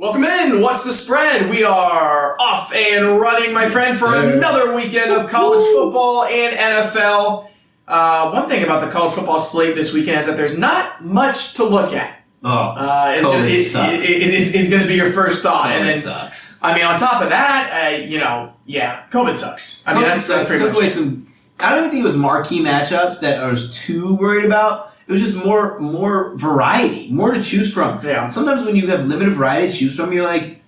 Welcome in. What's the spread? We are off and running, my friend, for another weekend of college football and NFL. One thing about the college football slate this weekend is that there's not much to look at. COVID sucks. It's going to be your first thought. COVID and then, sucks. I mean, on top of that, COVID sucks. I mean, that's pretty much it. I don't even think it was marquee matchups that I was too worried about. It was just more variety, more to choose from. Yeah. Sometimes when you have limited variety to choose from, you're like,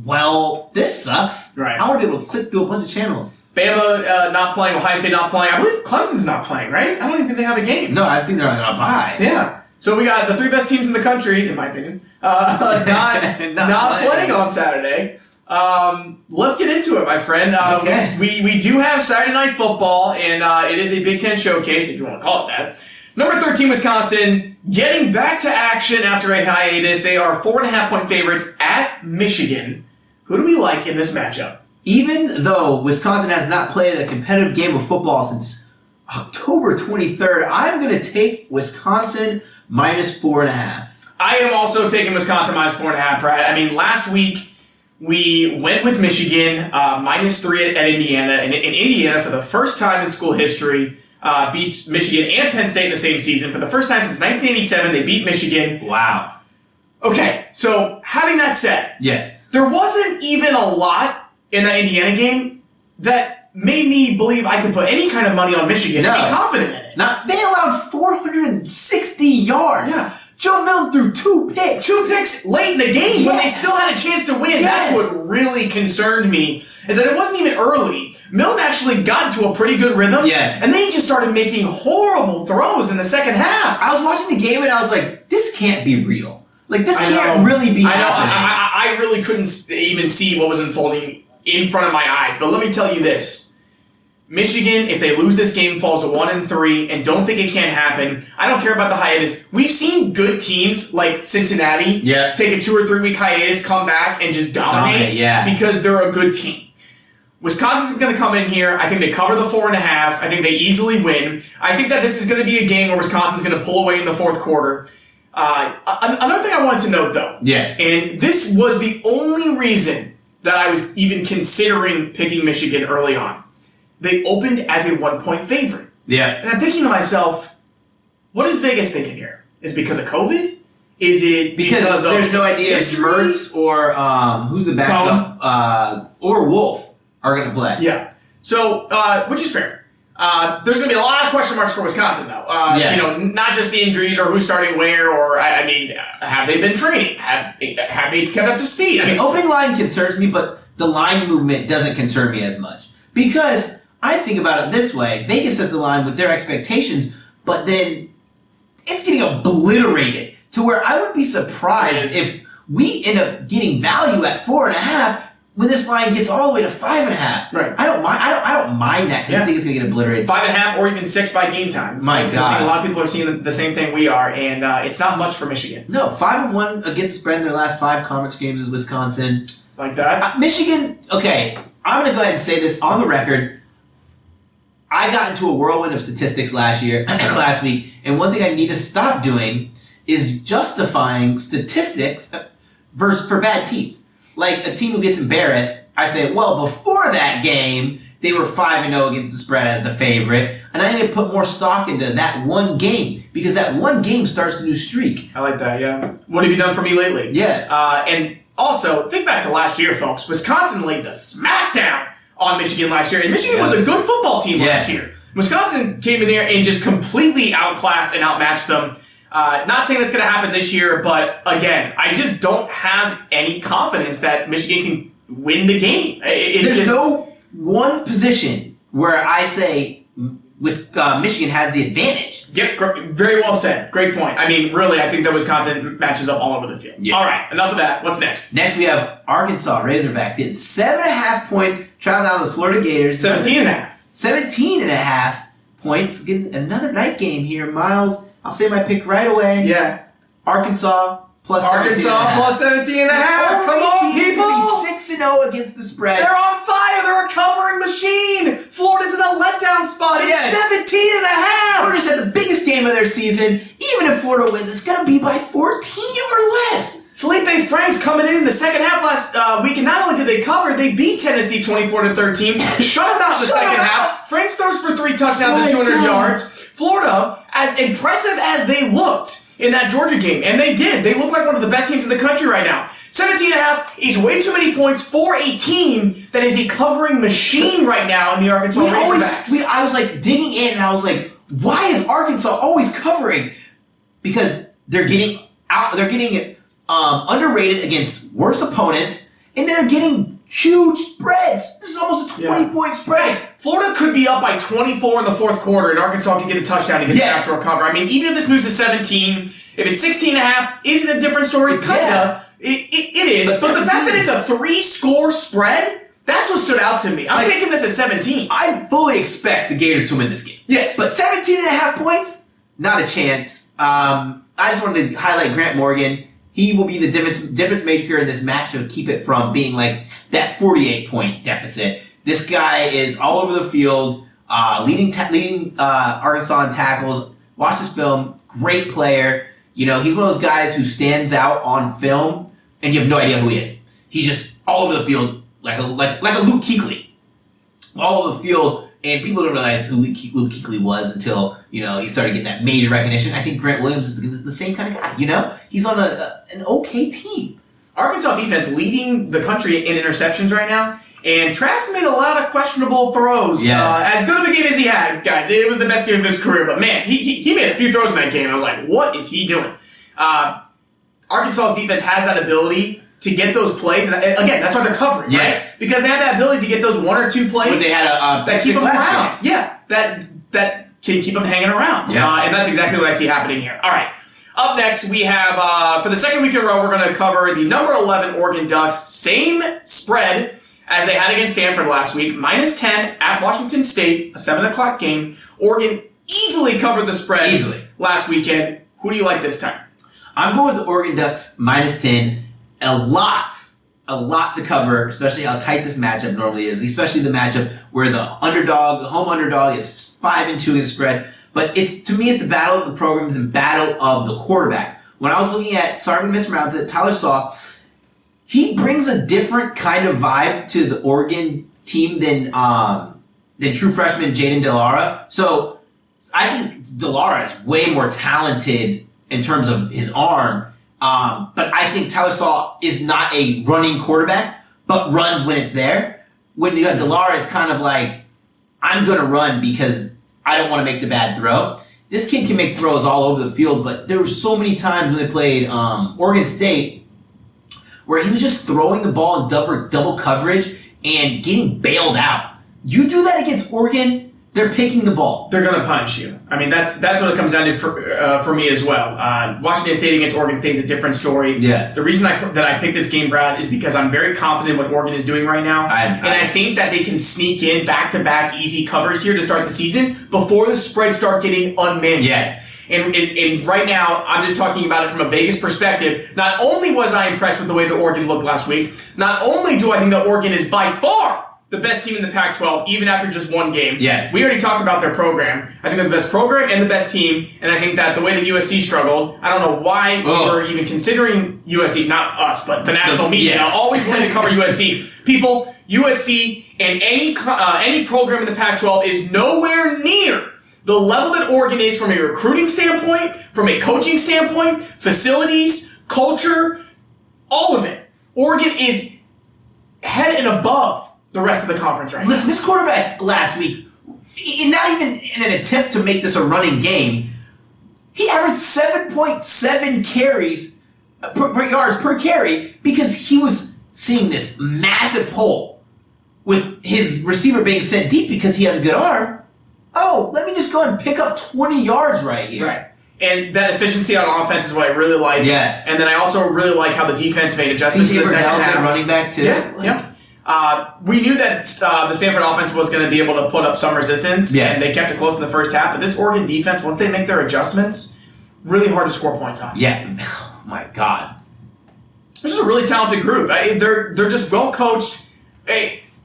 well, this sucks. Right. I want to be able to click through a bunch of channels. Bama not playing, Ohio State not playing. I believe Clemson's not playing, right? I don't even think they have a game. No, I think they're not going to buy. Yeah. So we got the three best teams in the country, in my opinion, not playing on Saturday. Let's get into it, my friend. Okay. We do have Saturday Night Football, and it is a Big Ten showcase, if you want to call it that. Number 13, Wisconsin, getting back to action after a hiatus. They are 4.5-point favorites at Michigan. Who do we like in this matchup? Even though Wisconsin has not played a competitive game of football since October 23rd, I'm going to take Wisconsin minus 4.5. I am also taking Wisconsin minus 4.5, Brad. I mean, last week we went with Michigan minus 3 at Indiana, and Indiana, for the first time in school history, beats Michigan and Penn State in the same season. For the first time since 1987, they beat Michigan. Wow. Okay, so having that said, yes, there wasn't even a lot in that Indiana game that made me believe I could put any kind of money on Michigan and be confident in it. They allowed 460 yards. Yeah. Joe Milton threw 2 picks. 2 picks late in the game when they still had a chance to win. Yes. That's what really concerned me, is that it wasn't even early. Milton actually got into a pretty good rhythm. Yes. And then he just started making horrible throws in the second half. I was watching the game and I was like, this can't be real. Like, this can't really be happening. I really couldn't even see what was unfolding in front of my eyes. But let me tell you this. Michigan, if they lose this game, falls to 1-3 and don't think it can't happen. I don't care about the hiatus. We've seen good teams like Cincinnati take a 2 or 3 week hiatus, come back, and just dominate because they're a good team. Wisconsin's going to come in here. I think they cover the 4.5. I think they easily win. I think that this is going to be a game where Wisconsin's going to pull away in the fourth quarter. Another thing I wanted to note, though, and this was the only reason that I was even considering picking Michigan early on. They opened as a 1-point favorite. Yeah. And I'm thinking to myself, what is Vegas thinking here? Is it because of COVID? Is it because there's no idea if Mertz or who's the backup or Wolf are going to play? Yeah. So, which is fair. There's going to be a lot of question marks for Wisconsin, though. Not just the injuries or who's starting where, or have they been training? Have they kept up to speed? I mean, opening line concerns me, but the line movement doesn't concern me as much because I think about it this way. Vegas sets the line with their expectations, but then it's getting obliterated to where I would be surprised if we end up getting value at 4.5 when this line gets all the way to 5.5. Right. I don't mind that because I think it's going to get obliterated. 5.5 or even 6 by game time. My God. I think a lot of people are seeing the same thing we are, and it's not much for Michigan. No, 5-1 against the spread in their last 5 conference games is Wisconsin. Like that? Michigan, okay, I'm going to go ahead and say this on the record. I got into a whirlwind of statistics last week, and one thing I need to stop doing is justifying statistics for bad teams. Like a team who gets embarrassed, I say, well, before that game, they were 5-0 against the spread as the favorite, and I need to put more stock into that one game, because that one game starts the new streak. I like that, yeah. What have you done for me lately? Yes. And also, think back to last year, folks. Wisconsin laid the smackdown on Michigan last year, and Michigan was a good football team last year. Wisconsin came in there and just completely outclassed and outmatched them. Not saying that's going to happen this year, but again, I just don't have any confidence that Michigan can win the game. There's no one position where I say Michigan has the advantage. Yep, very well said. Great point. I mean, really, I think that Wisconsin matches up all over the field. Yes. All right, enough of that. What's next? Next, we have Arkansas Razorbacks getting 7.5 points, traveling down to the Florida Gators. 17.5. 17.5 points. Getting another night game here, Miles. I'll say my pick right away. Yeah. Arkansas plus 17.5. Arkansas plus 17.5. Come on, people. To be 6-0 against the spread. They're on fire. They're a covering machine. Florida's in a letdown spot. It's 17.5. Florida's had the biggest game of their season. Even if Florida wins, it's going to be by 14 or less. Felipe Frank's coming in the second half last week, and not only did they cover, they beat Tennessee 24-13, shut them out in the second half. Franks throws for 3 touchdowns and 200 yards. Florida, as impressive as they looked in that Georgia game, and they did, they look like one of the best teams in the country right now. 17.5 is way too many points for a team that is a covering machine right now in the Arkansas Razorbacks. I was like digging in, and I was like, why is Arkansas always covering? Because they're getting underrated against worse opponents, and they're getting huge spreads. This is almost a 20-point spread. Guys, Florida could be up by 24 in the fourth quarter, and Arkansas can get a touchdown to get back to recover. I mean, even if this moves to 17, if it's 16.5, is it a different story? Kinda. Yeah. It is. But the fact that it's a 3-score spread, that's what stood out to me. I'm taking this at 17. I fully expect the Gators to win this game. Yes. But 17.5 points? Not a chance. I just wanted to highlight Grant Morgan. He will be the difference maker in this match to keep it from being like that 48-point deficit. This guy is all over the field, leading Arkansas in tackles. Watch this film. Great player. You know, he's one of those guys who stands out on film, and you have no idea who he is. He's just all over the field like a Luke Kuechly. All over the field, and people don't realize who Luke Kuechly was until, you know, he started getting that major recognition. I think Grant Williams is the same kind of guy, you know? He's on an okay team. Arkansas defense leading the country in interceptions right now, and Trask made a lot of questionable throws. Yes. As good of a game as he had, guys, it was the best game of his career, but man, he made a few throws in that game. I was like, what is he doing? Arkansas's defense has that ability to get those plays, and again, that's why they're covering, yes. right? Because they have that ability to get those 1 or 2 plays But they had that keep them around. Game. Yeah, that can keep them hanging around. Yeah. And that's exactly what I see happening here. All right. Up next, we have, for the second week in a row, we're going to cover the number 11 Oregon Ducks. Same spread as they had against Stanford last week. -10 at Washington State, a 7 o'clock game. Oregon easily covered the spread last weekend. Who do you like this time? I'm going with the Oregon Ducks -10. A lot to cover, especially how tight this matchup normally is, especially the matchup where the home underdog is 5-2 in the spread. But to me, it's the battle of the programs and battle of the quarterbacks. When I was looking at, sorry to mispronounce it, Tyler Saw, he brings a different kind of vibe to the Oregon team than true freshman Jaden Delara. So I think Delara is way more talented in terms of his arm. But I think Tyler Saw is not a running quarterback, but runs when it's there. When you have Delara, it's kind of like, I'm going to run because I don't want to make the bad throw. This kid can make throws all over the field, but there were so many times when they played Oregon State where he was just throwing the ball in double coverage and getting bailed out. You do that against Oregon, they're picking the ball. They're going to punish you. I mean, that's what it comes down to for me as well. Washington State against Oregon State is a different story. Yes. The reason that I picked this game, Brad, is because I'm very confident what Oregon is doing right now. I think that they can sneak in back-to-back easy covers here to start the season before the spreads start getting unmanageable. Yes. And right now, I'm just talking about it from a Vegas perspective. Not only was I impressed with the way that Oregon looked last week, not only do I think that Oregon is by far the best team in the Pac-12, even after just one game. Yes. We already talked about their program. I think they're the best program and the best team, and I think that the way that USC struggled, I don't know why we were even considering USC, not us, but the national media, always wanted to cover USC. People, USC and any program in the Pac-12 is nowhere near the level that Oregon is from a recruiting standpoint, from a coaching standpoint, facilities, culture, all of it. Oregon is head and above the rest of the conference right now. Listen, this quarterback last week, not even in an attempt to make this a running game, he averaged 7.7 carries per yards per carry because he was seeing this massive hole with his receiver being sent deep because he has a good arm. Oh, let me just go and pick up 20 yards right here. Right. And that efficiency on offense is what I really like. Yes. And then I also really like how the defense made adjustments in the second half. Running back too. Yeah. We knew that the Stanford offense was going to be able to put up some resistance, and they kept it close in the first half. But this Oregon defense, once they make their adjustments, really hard to score points on. Yeah. Oh, my God. This is a really talented group. They're just well coached.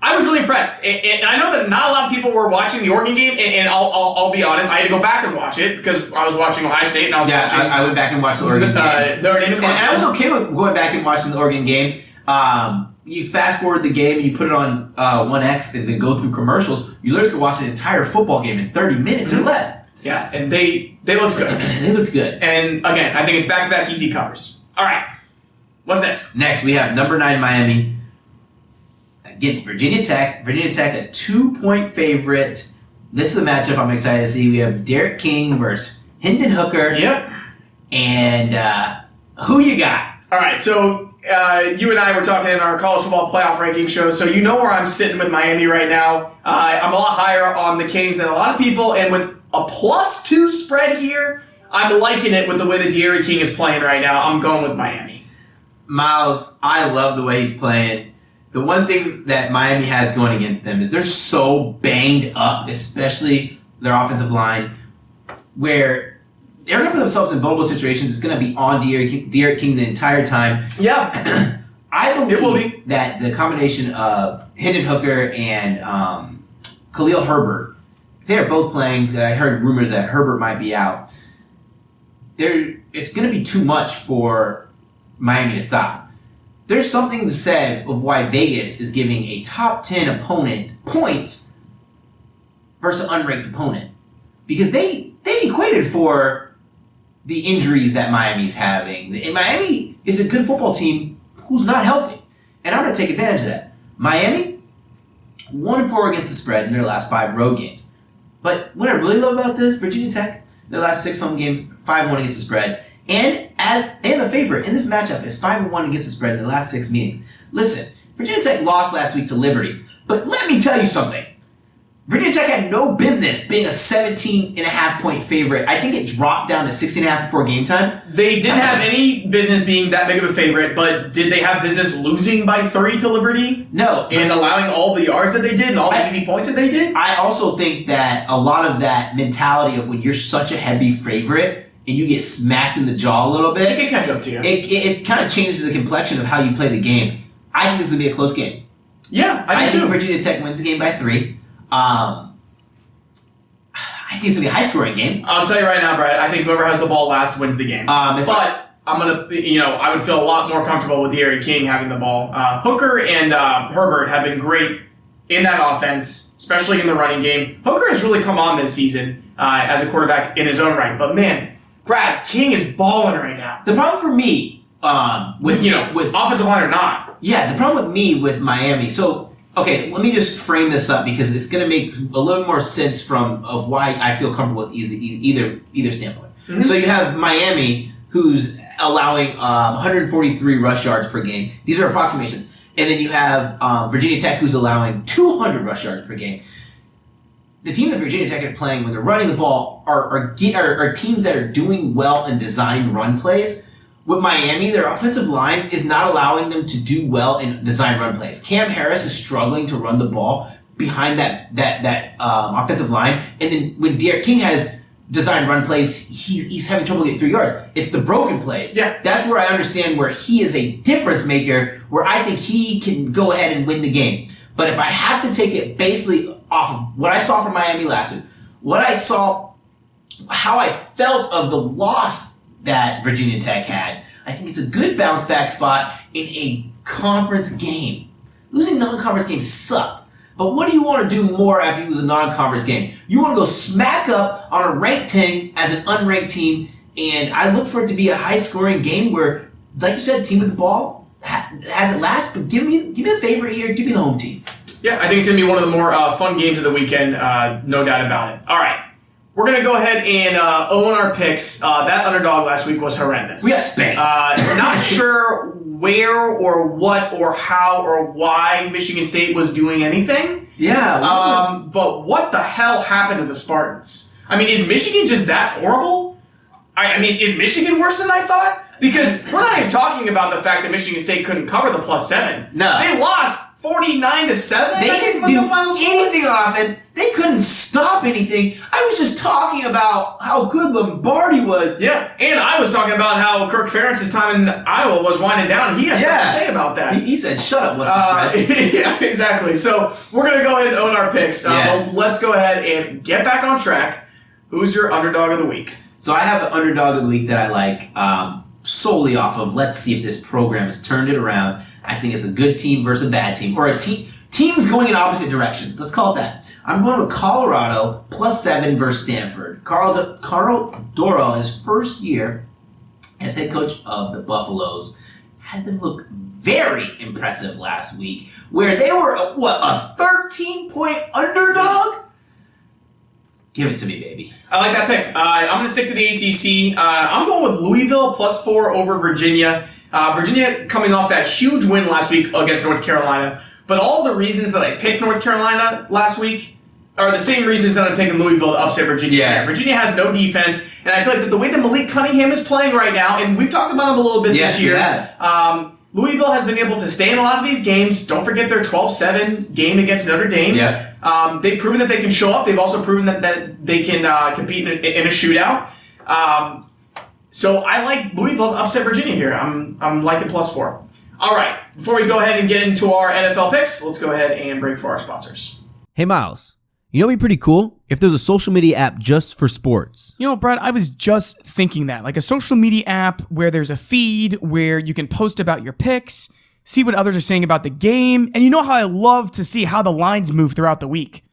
I was really impressed, and I know that not a lot of people were watching the Oregon game. And I'll be honest, I had to go back and watch it because I was watching Ohio State, and I was watching. I went back and watched the Oregon game. Notre Dame and I was okay with going back and watching the Oregon game. You fast forward the game and you put it on 1X and then go through commercials. You literally could watch the entire football game in 30 minutes or less. Yeah, and they looked good. They looked good. And again, I think it's back-to-back easy covers. All right, what's next? Next, we have number 9 Miami against Virginia Tech. Virginia Tech, a 2-point favorite. This is a matchup I'm excited to see. We have Derek King versus Hendon Hooker. Yep. And who you got? All right, so you and I were talking in our college football playoff ranking show, so you know where I'm sitting with Miami right now. I'm a lot higher on the Kings than a lot of people, and with a +2 spread here, I'm liking it with the way that Derek King is playing right now. I'm going with Miami. Miles, I love the way he's playing. The one thing that Miami has going against them is they're so banged up, especially their offensive line, where they're going to put themselves in vulnerable situations. It's going to be on Derek King the entire time. Yeah. I believe that the combination of Hendon Hooker and Khalil Herbert, if they're both playing, I heard rumors that Herbert might be out, it's going to be too much for Miami to stop. There's something to say of why Vegas is giving a top 10 opponent points versus an unranked opponent. Because they equated for the injuries that Miami's having. And Miami is a good football team who's not healthy. And I'm going to take advantage of that. Miami, 1-4 against the spread in their last 5 road games. But what I really love about this, Virginia Tech, their last 6 home games, 5-1 against the spread. And the favorite in this matchup is 5-1 against the spread in the last 6 meetings. Listen, Virginia Tech lost last week to Liberty, but let me tell you something. Virginia Tech had no business being a 17.5-point favorite. I think it dropped down to 16.5 before game time. They didn't have any business being that big of a favorite, but did they have business losing by 3 to Liberty? No. And allowing all the yards that they did and all the easy points that they did? I also think that a lot of that mentality of when you're such a heavy favorite and you get smacked in the jaw a little bit, it can catch up to you. It kind of changes the complexion of how you play the game. I think this is going to be a close game. Yeah, I do think too. Virginia Tech wins the game by 3. I think it's going to be a high-scoring game. I'll tell you right now, Brad, I think whoever has the ball last wins the game. But I'm going to, I would feel a lot more comfortable with Derek King having the ball. Hooker and Herbert have been great in that offense, especially in the running game. Hooker has really come on this season as a quarterback in his own right. But, man, Brad, King is balling right now. The problem for me with offensive line or not. Yeah, the problem with me with Miami. So, okay, let me just frame this up because it's going to make a little more sense of why I feel comfortable with either standpoint. Mm-hmm. So you have Miami, who's allowing 143 rush yards per game. These are approximations. And then you have Virginia Tech, who's allowing 200 rush yards per game. The teams that Virginia Tech are playing when they're running the ball are teams that are doing well in designed run plays. With Miami, their offensive line is not allowing them to do well in designed run plays. Cam Harris is struggling to run the ball behind that offensive line. And then when Derek King has designed run plays, he's having trouble getting 3 yards. It's the broken plays. Yeah. That's where I understand where he is a difference maker, where I think he can go ahead and win the game. But if I have to take it basically off of what I saw from Miami last week, what I saw, how I felt of the loss that Virginia Tech had, I think it's a good bounce back spot in a conference game. Losing non-conference games suck. But what do you want to do more after you lose a non-conference game? You want to go smack up on a ranked team as an unranked team, and I look for it to be a high-scoring game where, like you said, team with the ball has it last, but give me the favorite here, give me the home team. Yeah, I think it's going to be one of the more fun games of the weekend, no doubt about it. All right. We're going to go ahead and own our picks. That underdog last week was horrendous. We got spanked. Not sure where or what or how or why Michigan State was doing anything. Yeah. But what the hell happened to the Spartans? I mean, is Michigan just that horrible? I mean, is Michigan worse than I thought? Because we're not even talking about the fact that Michigan State couldn't cover the +7. No. They lost 49-7. They didn't do anything on offense. They couldn't stop anything. I was just talking about how good Lombardi was. Yeah, and I was talking about how Kirk Ferentz's time in Iowa was winding down. He had something to say about that. He said, "Shut up, what's the spread?" Yeah, exactly. So we're going to go ahead and own our picks. Yes. Let's go ahead and get back on track. Who's your underdog of the week? So I have an underdog of the week that I like solely off of, let's see if this program has turned it around. I think it's a good team versus a bad team, or a teams going in opposite directions. Let's call it that. I'm going with Colorado +7 versus Stanford. Carl Dorrell, his first year as head coach of the Buffaloes, had them look very impressive last week, where they were, a 13-point underdog? Give it to me, baby. I like that pick. I'm going to stick to the ACC. I'm going with Louisville +4 over Virginia. Virginia coming off that huge win last week against North Carolina. But all the reasons that I picked North Carolina last week are the same reasons that I'm picking Louisville to upset Virginia. Yeah. Virginia has no defense, and I feel like that the way that Malik Cunningham is playing right now, and we've talked about him a little bit this year. Yeah. Louisville has been able to stay in a lot of these games. Don't forget their 12-7 game against Notre Dame. Yeah. They've proven that they can show up. They've also proven that they can compete in a shootout. So I like Louisville to upset Virginia here. I'm liking +4. All right. Before we go ahead and get into our NFL picks, let's go ahead and break for our sponsors. Hey, Miles. You know what'd be pretty cool? If there's a social media app just for sports. You know, Brad, I was just thinking that. Like a social media app where there's a feed where you can post about your picks, see what others are saying about the game, and you know how I love to see how the lines move throughout the week.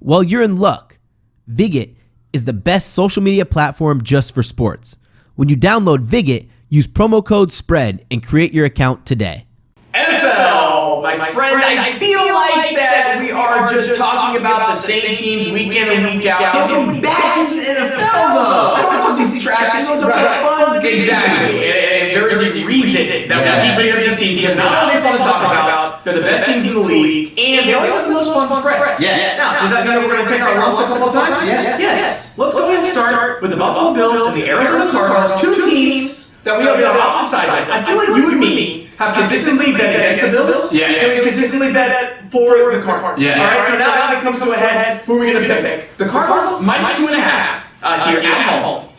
Well, you're in luck. Viget is the best social media platform just for sports. When you download Viget, use promo code SPREAD and create your account today. NFL, my friend, I feel like that we are just talking about the same teams week in and week out. So many bad teams in the NFL, though. I don't want to talk these trash teams. I want to talk about fun. Exactly. And there is a reason that we keep bringing up these teams because not only are they fun to talk about, they're the best teams in the league, and they always have the most fun spreads. Yes. Now, does that mean that we're going to take our lumps a couple of times? Yes. Let's go ahead and start with the Buffalo Bills and the Arizona Cardinals, two teams that we have on opposite sides. I feel like you and me have consistently bet against the Bills, and we've consistently bet for the Cardinals. Yeah. All right, so now it comes to a head, who are we going to pick? The Cardinals -2.5 here at home.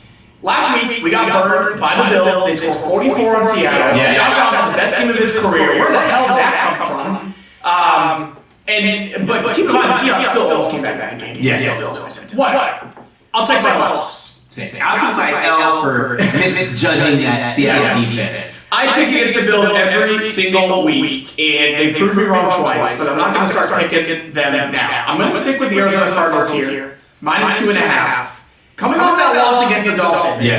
Last week, we got burned by the Bills. They scored 44 on Seattle. Yeah. Josh Allen had the best game of his career. Where the hell did that come from? But keep in mind, the Seahawks still almost came back in the game. Yes. What? I'll take my loss. I'll take my L for misjudging that Seattle defense. I pick against the Bills every single week, and they proved me wrong twice, but I'm not going to start picking them now. I'm going to stick with the Arizona Cardinals here, -2.5. Coming off that loss against the Dolphins,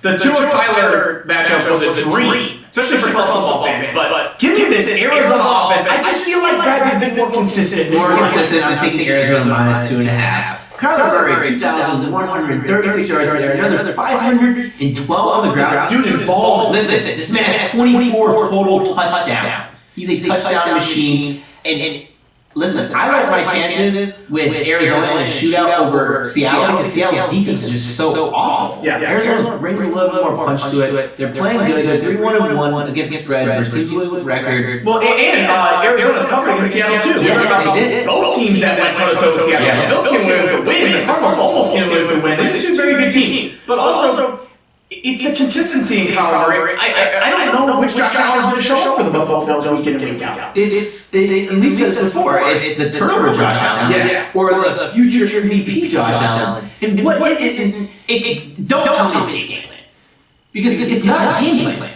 the Tua Kyler matchup was a dream, especially for college football fans, but give me this Arizona offense. I just feel like Bradley's been more consistent. More consistent. I'm taking Arizona -2.5. Kyler Murray, 2,136 yards there, another 512 on the ground. Dude is balling. Listen, this man has 24 total touchdowns. He's a touchdown machine. And listen, I like my chances with Arizona in a shootout over Seattle because Seattle's defense is just so awful. Yeah. Arizona brings a little bit more punch to it. They're playing good. They're 3-1-1 against the spread versus teams with record. Well, and Arizona covered against Seattle too. Yes, they did. Both teams that went toe-to-toe with Seattle. Yeah. The Bills came away with the win. The Cardinals almost came away with the win. These are two very good teams. But also, it's the consistency in Kyler Murray. I don't know which Josh Allen is going to show up for the Buffalo Bills week in and week out. And we've said this before, it's the turnover Josh Allen or the future MVP Josh Allen. And don't tell me it's a game plan. Because it's not a game plan.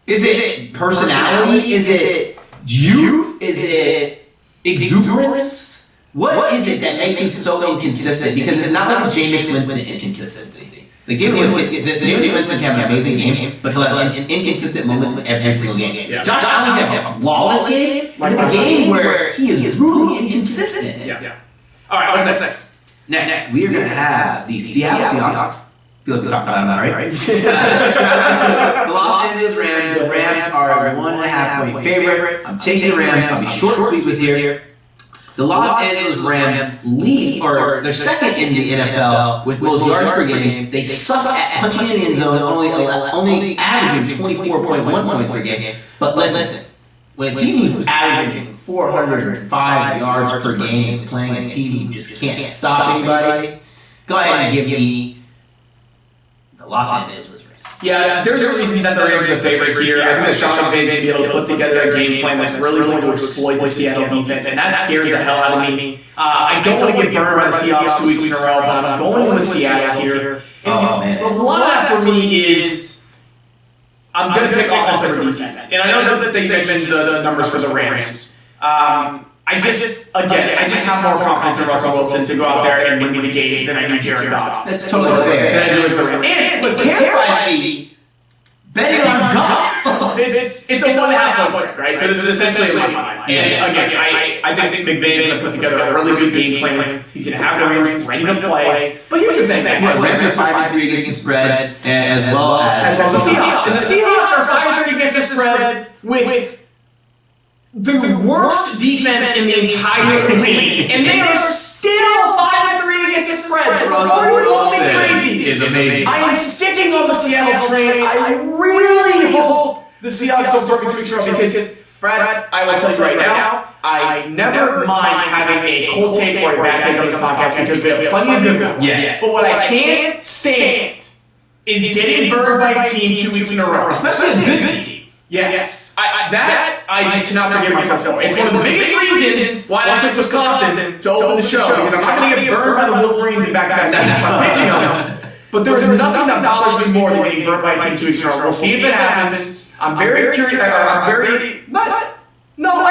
Is it personality? Is it youth? Is it exuberance? What is it that makes him so inconsistent? Because it's not like a Jameis Winston inconsistency. Like Jameis Winston can have an amazing game, but he'll have inconsistent moments in every single game. Yeah. Josh Allen can have a flawless game, and a game where he is brutally inconsistent. Yeah. All right, what's next? Next, we are going to have the Seattle Seahawks. I feel like we talked about them, right? The Los Angeles Rams. The Rams are a 1.5 point favorite. I'm taking the Rams. I'll be short and sweet with here. The Los Angeles Rams lead, or they're second in the NFL with most yards per game. They suck at punching in the end zone, only averaging 24.1 points per game. But listen, when a team who's averaging 405 yards per game is playing a team who just can't stop anybody, go ahead and give me the Los Angeles Rams. Yeah, there's a reason that the Rams are the favorite here. I think that Sean McVay's going to be able to put together a game plan that's really going to exploit the Seattle defense, and that scares the hell out of me. I don't want to get burned by the Seahawks 2 weeks in a row, but I'm going with Seattle here. And a lot of that for me is I'm going to pick offense over defense. And I know that they mentioned the numbers for the Rams. I just have more confidence in Russell Wilson to go out there and win me the game than I do Jared Goff. That's totally fair. Than I do the Rams. And what terrifies me, betting on Goff. It's a 1.5 point spread, right? So this is essentially a money line. And again, I think McVay's going to put together a really good game plan. He's going to have the Rams ready to play. But here's the thing, guys. Rams are 5-3 against the spread, as well as the Seahawks. And the Seahawks are 5-3 against the spread with the worst defense in the entire league, and they are still 5-3 against the spread. So Russell Wilson crazy. Is amazing. I am sticking on the Seattle train. I really hope the Seahawks don't break 2 weeks in a row because, Brad, I will tell you right now, I never mind having a cold take or a bad take on this podcast because we have plenty of good ones. Yes. But what I can't stand is getting burned by a team 2 weeks in a row, especially a good team. Yes. I just cannot forgive myself for. It's one of the biggest reasons why I took Wisconsin to open the show, because I'm not going to get burned by the Wolverines in back-to-back weeks by picking on them. But there is nothing that bothers me more than getting burned by a team 2 weeks in a row. We'll see if it happens. I'm very curious. I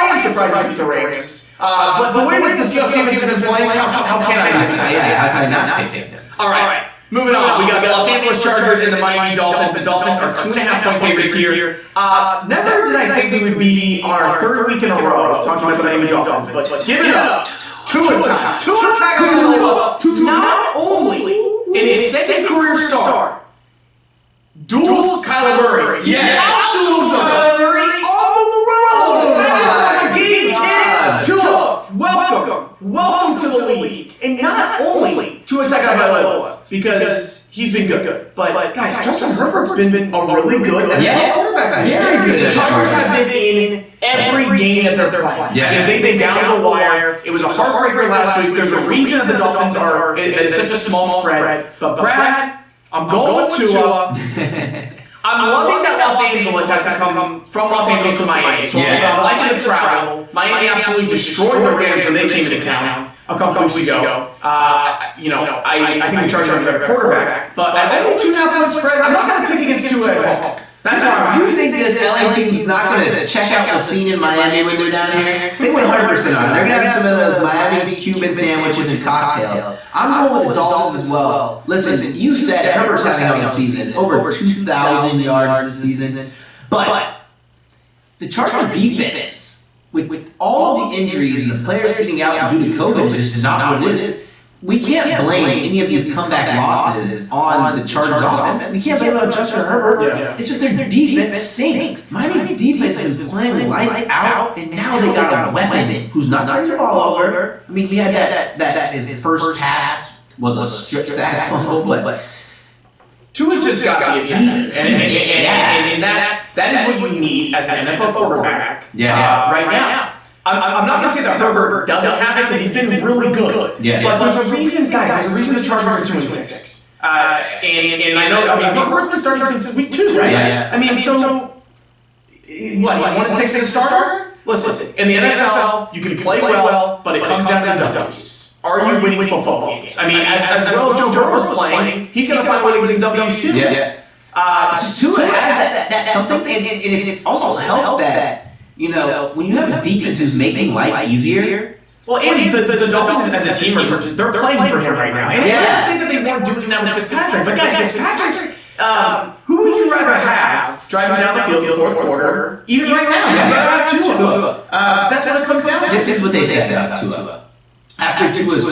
am surprised with the Rams. But the way that the Seahawks defense has been playing, how can I be surprised? How can I not take them? All right. Moving on, we got the Los Angeles Chargers and the Miami Dolphins. The Dolphins are 2.5 point favorites here. Never did I think we would be on our third week in a row talking about the Miami Dolphins, but give it up. Tua not only in his second career start, duels Kyler Murray. Duels Kyler Murray on the road. That is a game changer. Tua, welcome to the league. And not only Tua Tagovailoa, because he's been good. But guys, Justin Herbert's been a really good quarterback. Very good. The Chargers have been in every game that they're playing. Yeah. They've been down the wire. It was a heartbreaker last week. There's a reason that the Dolphins are that it's such a small spread. But Brad, I'm going with Tua. I'm loving that Los Angeles has to come from Los Angeles to Miami. So I'm liking the travel. Miami absolutely destroyed the Rams when they came into town a couple weeks ago. I think the Chargers are a better quarterback. But at only 2.5 point spread, I'm not going to pick against Tua at home. That's why you think this LA team's not going to check out the scene in Miami when they're down here? They went 100% on it. They're going to have some of those Miami Cuban sandwiches and cocktails. I'm going with the Dolphins as well. Listen, you said Herbert's having a season, over 2,000 yards this season. But the Chargers defense, with all of the injuries and the players sitting out due to COVID, is just not what it is. We can't blame any of these comeback losses on the Chargers offense. We can't blame it on Justin Herbert. Yeah. It's just their defense stinks. Miami defense was playing lights out, and now they got a weapon who's not turning the ball over. I mean, we had that his first pass was a strip sack fumble, but Tua's just got to be effective. And that is what you need as an NFL quarterback right now. I'm not going to say that Herbert doesn't have it because he's been really good. But there's a reason, guys. There's a reason the Chargers are 2-6. And I know Herbert's been starting since week 2, right? I mean, so what? He's 1-6 as a starter. Listen, in the NFL, you can play well, but it comes down to the W's. Are you winning football games? I mean, as well as Joe Burrow's playing, he's going to find ways to win W's too. Just Tua has that something, and it also helps that. When you have a defense who's making life easier. Well, and the Dolphins as a team, they're playing for him right now. And it's not to say that they weren't doing that with Fitzpatrick. But guys, Fitzpatrick, who would you rather have driving down the field in the fourth quarter, even right now? You'd rather have Tua. That's what it comes down to. This is what they said about Tua. After Tua's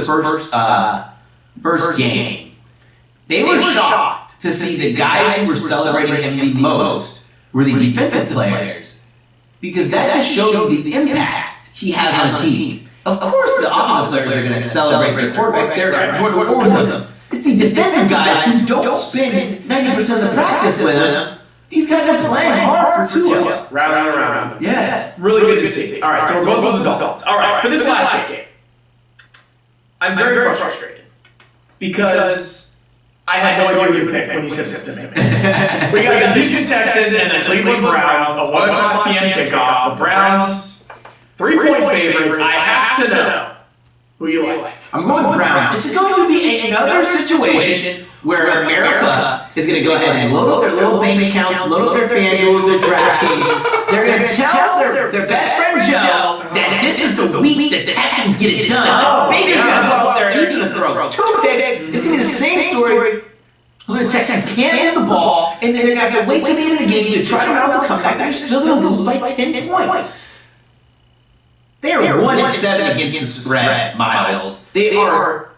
first game, they were shocked to see the guys who were celebrating him the most were the defensive players. Because that just showed you the impact he has on a team. Of course, the offensive players are going to celebrate their quarterback. They're going to war with them. It's the defensive guys who don't spend 90% of the practice with him. These guys are playing hard for Tua. Round and round. Yeah. Really to see. All right, so we're both with the Dolphins. All right, for this last game, I'm very frustrated because I had no idea who to pick when you said this to me. We got the Houston Texans and the Cleveland Browns, a 1 o'clock p.m. kickoff. The Browns, 3-point favorites. I have to know who you like. I'm going with the Browns. This is going to be another situation where America is going to go ahead and load up their little bank accounts, load up their FanDuels, their DraftKings. They're going to tell their best friend Joe that this is the week that Texans get it done. Maybe they're going to go out there and he's going to throw 2 picks. It's going to be the same story. The Texans can't move the ball, and then they're going to have to wait till the end of the game to try to mount the comeback. They're still going to lose by 10 points. They are 1-7 against the spread, Miles. They are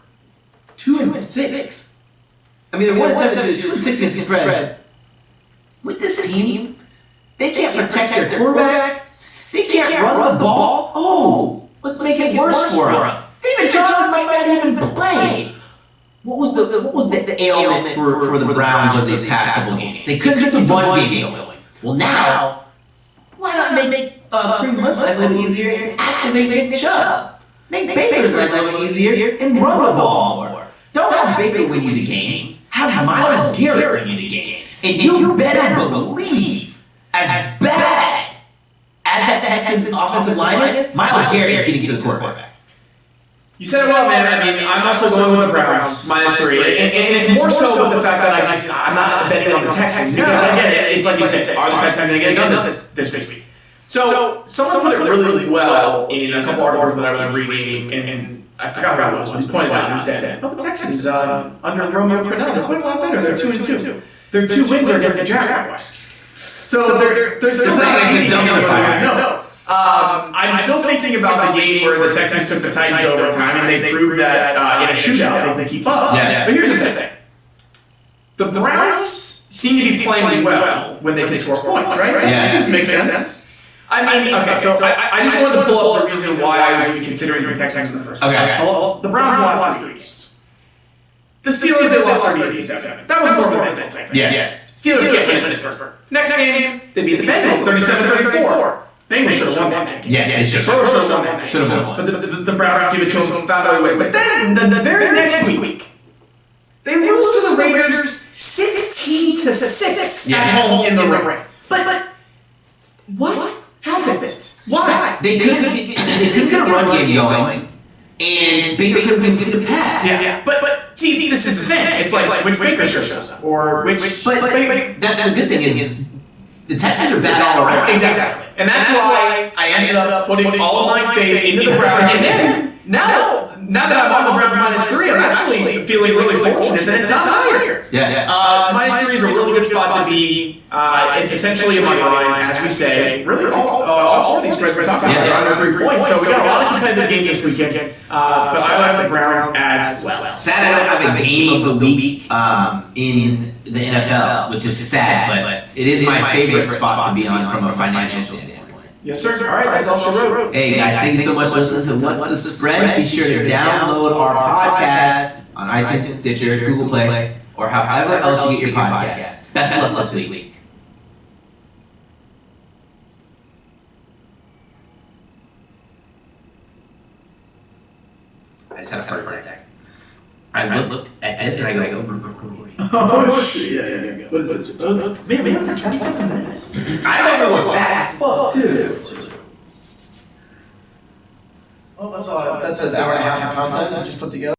2-6. I mean, they're 1-7, 2-6 against the spread. With this team, they can't protect their quarterback. They can't run the ball. Oh, let's make it worse for them. David Johnson might not even play. What was the ailment for the Browns of these past couple games? They couldn't get the run game going. Well, now, why not make Kareem Hunt's life a little easier and activate Nick Chubb? Make Baker's life a little easier and run the ball more. Don't have Baker win you the game. Have Myles Garrett win you the game. And you better believe, as bad as that Texans offensive line is, Myles Garrett is getting to the quarterback. You said it well, man. I mean, I'm also going with the Browns -3, and it's more so with the fact that I'm not betting on the Texans because again, it's like you said, are the Texans going to get it done this week? So someone put it really well in a couple articles that I was reading, and I forgot who it was, but he pointed out and he said, "Oh, the Texans under Romeo Crennel, they're playing a lot better. They're 2-2. Their 2 wins are against the Jaguars. So they're still not a dumpster fire. No." I'm still thinking about the game where the Texans took the Titans to overtime, and they proved that in a shootout they keep up. Yeah. But here's the thing: the Browns seem to be playing well when they can score points, right? Yeah. This makes sense. I mean, okay, so I just wanted to pull up the reason why I was even considering the Texans in the first place. Okay. The Browns lost 3 games. The Steelers, they lost 38-7. That was more of a mental thing. Yeah. Steelers can't win in Pittsburgh. Next game, they beat the Bengals 37-34. Bengals should have won that game. Yes, they should have won that game. Should have won. But the Browns give it to them, found out a way. But then, the very next week, they lose to the Raiders 16-6 at home in the rain. But what happened? Why? They couldn't get a run game going, and Baker couldn't get a pass. Yeah. But see, this is the thing. It's like which Baker shows up, or which. But that's the good thing is the Texans are bad all around. Exactly. And that's why I ended up putting all of my faith into the Browns. And then, now that I'm on the Browns -3, I'm actually feeling really fortunate that it's not higher. Yeah. -3 is a really good spot to be. It's essentially a money line, as we say. Really, all 4 of these spreads we're talking about are under 3 points. So we got a lot of competitive games this weekend. But I like the Browns as well. Sad I don't have a game of the week in the NFL, which is sad, but it is my favorite spot to be on from a financial standpoint. Yes, sir. All right, that's all she wrote. Hey, guys, thank you so much for listening to What's the Spread. Be sure to download our podcast on iTunes, Stitcher, Google Play, or however else you get your podcast. Best of luck this week. I just had a heart attack. I looked at this and I go, recording. Oh, shit. Yeah. What is it? Man, we went for 27 minutes. I don't know what that's fuck, dude. Oh, that's all. That says hour and a half of content I just put together.